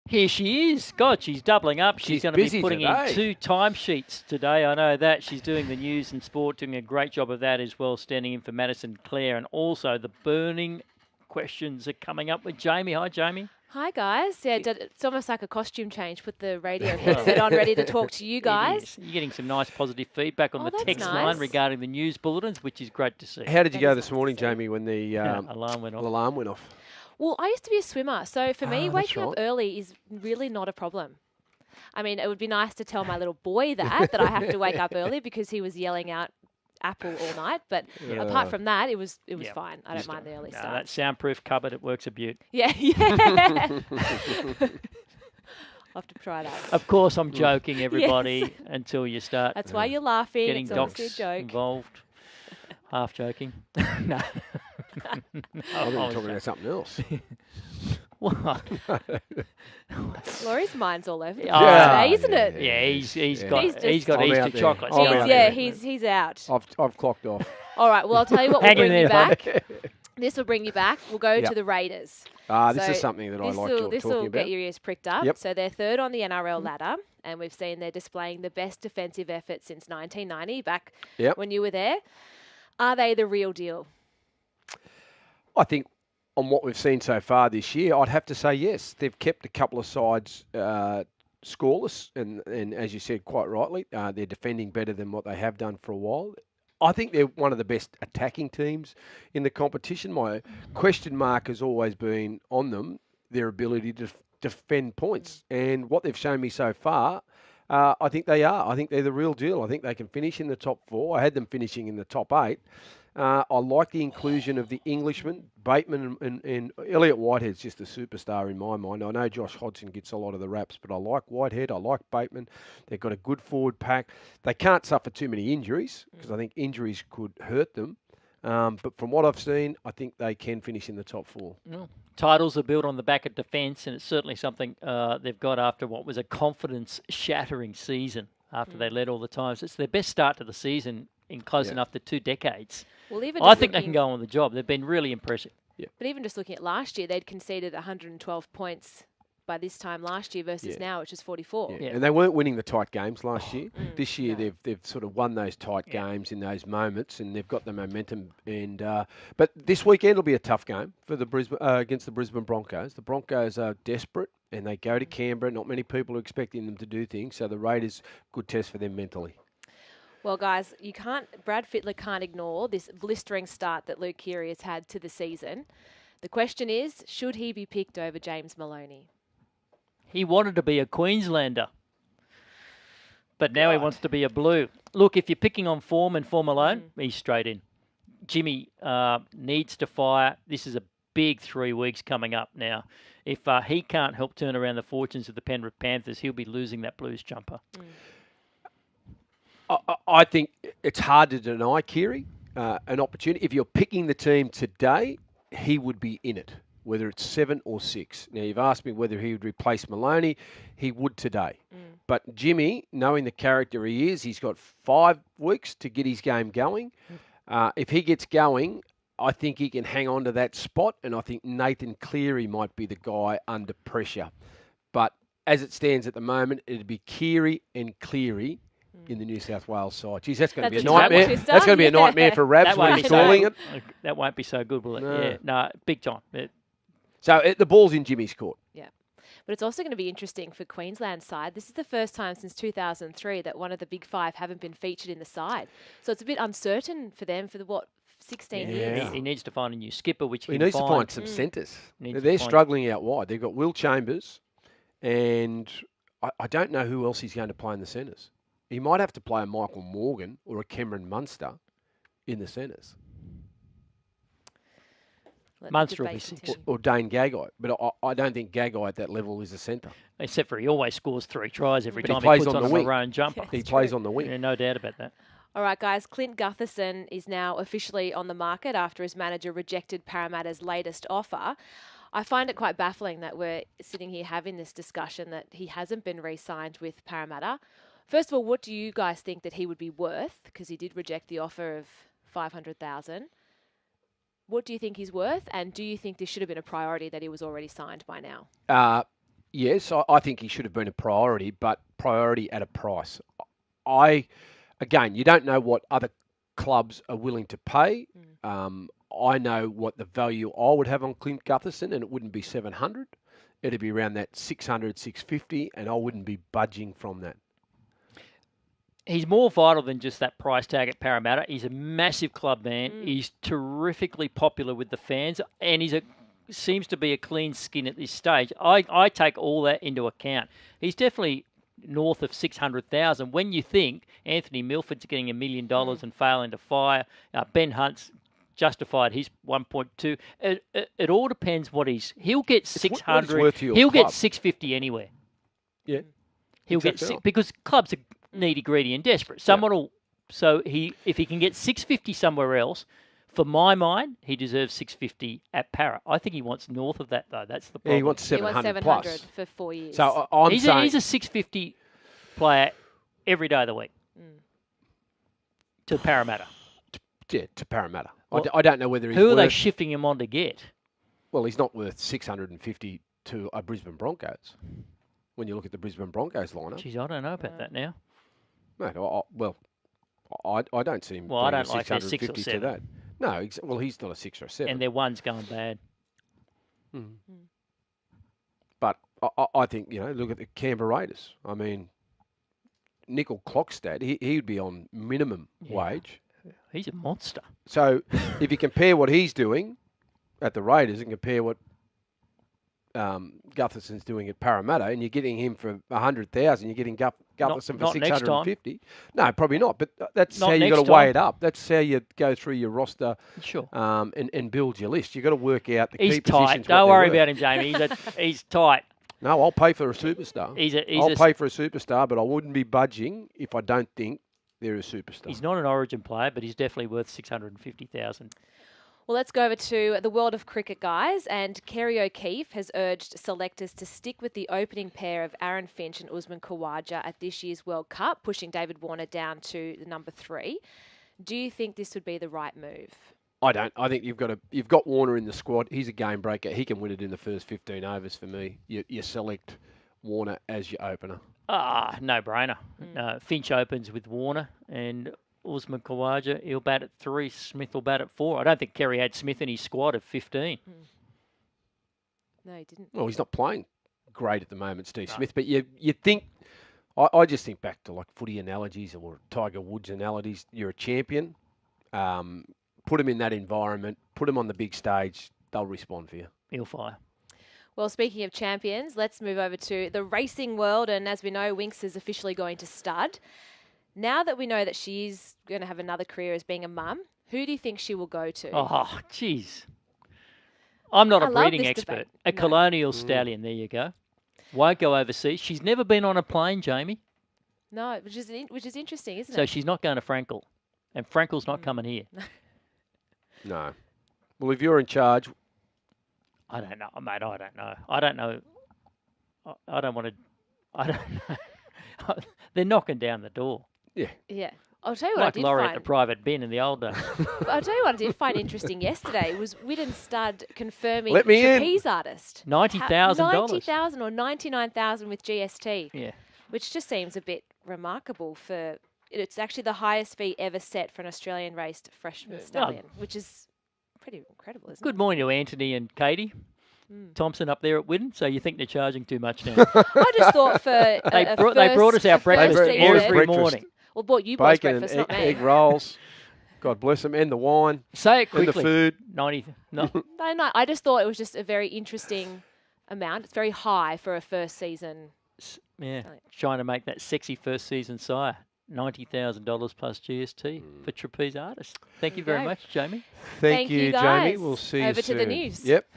Here she is. God, she's doubling up. She's going to be putting in 2 timesheets today. I know that. She's doing the news and sport, doing a great job of that as well, standing in for Madison Clare. And also the burning questions are coming up with Jaimee. Hi, Jaimee. Hi, guys. Yeah, it's almost like a costume change. Put the radio headset on, ready to talk to you guys. You're getting some nice positive feedback on the text line regarding the news bulletins, which is great to see. How did you go this morning, Jaimee, when the alarm went off? The alarm went off. Well, I used to be a swimmer, so for me, waking up early is really not a problem. I mean, it would be nice to tell my little boy that I have to wake up early because he was yelling out apple all night. But apart from that, it was fine. I don't mind the early start. That soundproof cupboard, it works a beaut. Yeah. I'll have to try that. Of course, I'm joking, everybody, until you start. That's why you're laughing. Getting it's docs a joke. involved. Half joking. No. I was talking about something else. What? Laurie's mind's all over the place today, isn't it? Yeah, he's got Easter chocolates. He's out. I've clocked off. All right, well, I'll tell you what will bring you back. This will bring you back. We'll go to the Raiders. This is something that I like talking about. This will get your ears pricked up. Yep. So they're third on the NRL ladder, and we've seen they're displaying the best defensive effort since 1990, back when you were there. Are they the real deal? I think on what we've seen so far this year, I'd have to say yes. They've kept a couple of sides scoreless, and as you said quite rightly, they're defending better than what they have done for a while. I think they're one of the best attacking teams in the competition. My question mark has always been on them, their ability to defend points. And what they've shown me so far, I think they are. I think they're the real deal. I think they can finish in the top 4. I had them finishing in the top 8. I like the inclusion of the Englishmen, Bateman and Elliot Whitehead's just a superstar in my mind. I know Josh Hodgson gets a lot of the raps, but I like Whitehead. I like Bateman. They've got a good forward pack. They can't suffer too many injuries because I think injuries could hurt them. But from what I've seen, I think they can finish in the top 4. No. Titles are built on the back of defence, and it's certainly something they've got after what was a confidence-shattering season after they led all the times. It's their best start to the season in close enough to 2 decades. Well, even I think they can go on the job. They've been really impressive. Yeah. But even just looking at last year, they'd conceded 112 points by this time last year versus now, which is 44. Yeah. And they weren't winning the tight games last year. This year they've sort of won those tight games in those moments, and they've got the momentum. And but this weekend will be a tough game for the Brisbane against the Brisbane Broncos. The Broncos are desperate, and they go to Canberra. Not many people are expecting them to do things, so the Raiders, good test for them mentally. Well, guys, Brad Fittler can't ignore this blistering start that Luke Keary has had to the season. The question is, should he be picked over James Maloney? He wanted to be a Queenslander, but now he wants to be a Blue. Look, if you're picking on form and form alone, he's straight in. Jimmy needs to fire. This is a big 3 weeks coming up now. If he can't help turn around the fortunes of the Penrith Panthers, he'll be losing that Blues jumper. I think it's hard to deny Keary an opportunity. If you're picking the team today, he would be in it, whether it's 7 or 6. Now, you've asked me whether he would replace Maloney. He would today. But Jimmy, knowing the character he is, he's got 5 weeks to get his game going. If he gets going, I think he can hang on to that spot, and I think Nathan Cleary might be the guy under pressure. But as it stands at the moment, it'd be Keary and Cleary in the New South Wales side. Geez, that's going to be a nightmare. That's going to be a nightmare for Rabs when he's calling it. That won't be so good, will it? No, big time. So the ball's in Jimmy's court. Yeah. But it's also going to be interesting for Queensland's side. This is the first time since 2003 that one of the big 5 haven't been featured in the side. So it's a bit uncertain for them for 16 years. He needs to find a new skipper, which he needs to find some centres. They're struggling out wide. They've got Will Chambers, and I don't know who else he's going to play in the centres. He might have to play a Michael Morgan or a Cameron Munster in the centres. Munster will be 6. Or Dane Gagai. But I don't think Gagai at that level is a centre. Except for he always scores 3 tries every time he puts on a maroon jumper. He plays on the wing. Yeah, no doubt about that. All right, guys. Clint Gutherson is now officially on the market after his manager rejected Parramatta's latest offer. I find it quite baffling that we're sitting here having this discussion that he hasn't been re-signed with Parramatta. First of all, what do you guys think that he would be worth? Because he did reject the offer of $500,000. What do you think he's worth? And do you think this should have been a priority that he was already signed by now? Yes, I think he should have been a priority, but priority at a price. Again, you don't know what other clubs are willing to pay. I know what the value I would have on Clint Gutherson, and it wouldn't be 700. It'd be around that 600, 650, and I wouldn't be budging from that. He's more vital than just that price tag at Parramatta. He's a massive club man. He's terrifically popular with the fans, and seems to be a clean skin at this stage. I take all that into account. He's definitely north of 600,000. When you think Anthony Milford's getting $1 million and failing to fire, Ben Hunt's justified his 1.2. It all depends what he'll get 600. He'll get 650 anywhere. Yeah, he'll get because clubs are needy, greedy, and desperate. Someone will. So if he can get 650 somewhere else, for my mind, he deserves 650 at Parra. I think he wants north of that though. That's the problem. Yeah, he wants 700 plus for 4 years. So I'm saying he's a 650 player every day of the week to Parramatta. To Parramatta. Well, I don't know whether he's who are they shifting him on to get? Well, he's not worth 650 to a Brisbane Broncos. When you look at the Brisbane Broncos lineup. Geez, I don't know about that now. Mate, I don't see him. Well, I don't like their 650 6 or 7. to that. No, well, he's not a 6 or a 7. And their one's going bad. But I think, look at the Canberra Raiders. I mean, Nickel Clockstad, he'd be on minimum wage. He's a monster. So if you compare what he's doing at the Raiders and compare what Gutherson's doing at Parramatta, and you're getting him for 100,000, you're getting Gutherson for 650. No, probably not. But that's how you got to weigh it up. That's how you go through your roster, and build your list. You got to work out the key positions. He's tight. Don't worry about him, Jamie. He's tight. No, I'll pay for a superstar. I'll pay for a superstar, but I wouldn't be budging if I don't think they're a superstar. He's not an Origin player, but he's definitely worth 650,000. Well, let's go over to the world of cricket, guys. And Kerry O'Keefe has urged selectors to stick with the opening pair of Aaron Finch and Usman Khawaja at this year's World Cup, pushing David Warner down to the number 3. Do you think this would be the right move? I don't. I think you've got Warner in the squad. He's a game breaker. He can win it in the first 15 overs for me. You select Warner as your opener. No brainer. Finch opens with Warner and Usman Khawaja, he'll bat at 3. Smith will bat at 4. I don't think Kerry had Smith in his squad at 15. No, he didn't. Well, he's not playing great at the moment, Steve Smith. But you think, I just think back to like footy analogies or Tiger Woods analogies. You're a champion. Put him in that environment. Put him on the big stage. They'll respond for you. He'll fire. Well, speaking of champions, let's move over to the racing world. And as we know, Winx is officially going to stud. Now that we know that she's going to have another career as being a mum, who do you think she will go to? Oh, jeez. I'm not a breeding expert. A colonial stallion, there you go. Won't go overseas. She's never been on a plane, Jamie. No, which is interesting, isn't it? So she's not going to Frankel. And Frankel's not coming here. No. Well, if you're in charge... I don't know, mate. I don't know. I don't know. I don't want to... I don't know. They're knocking down the door. Yeah. I'll tell you what like I did Laurie find. at the private bin in the old days. I'll tell you what I did find interesting yesterday was Widden Stud confirming Let me trapeze artist. $90,000. 90,000 or 99,000 with GST. Yeah. Which just seems a bit remarkable for. It's actually the highest fee ever set for an Australian raced freshman stallion, which is pretty incredible, isn't it? Good morning to Anthony and Katie. Thompson up there at Widden, so you think they're charging too much now? I just thought for they brought us our breakfast every morning. Well, bought you boys bacon breakfast, and not me. egg rolls. God bless them, and the wine. Say it quickly. And the food. 90. No. No, I just thought it was just a very interesting amount. It's very high for a first season. Yeah, trying to make that sexy first season sire. $90,000 plus GST for trapeze artists. Thank you very much, Jamie. Thank you, Jamie. guys. We'll see you Over soon. to the news. Yep.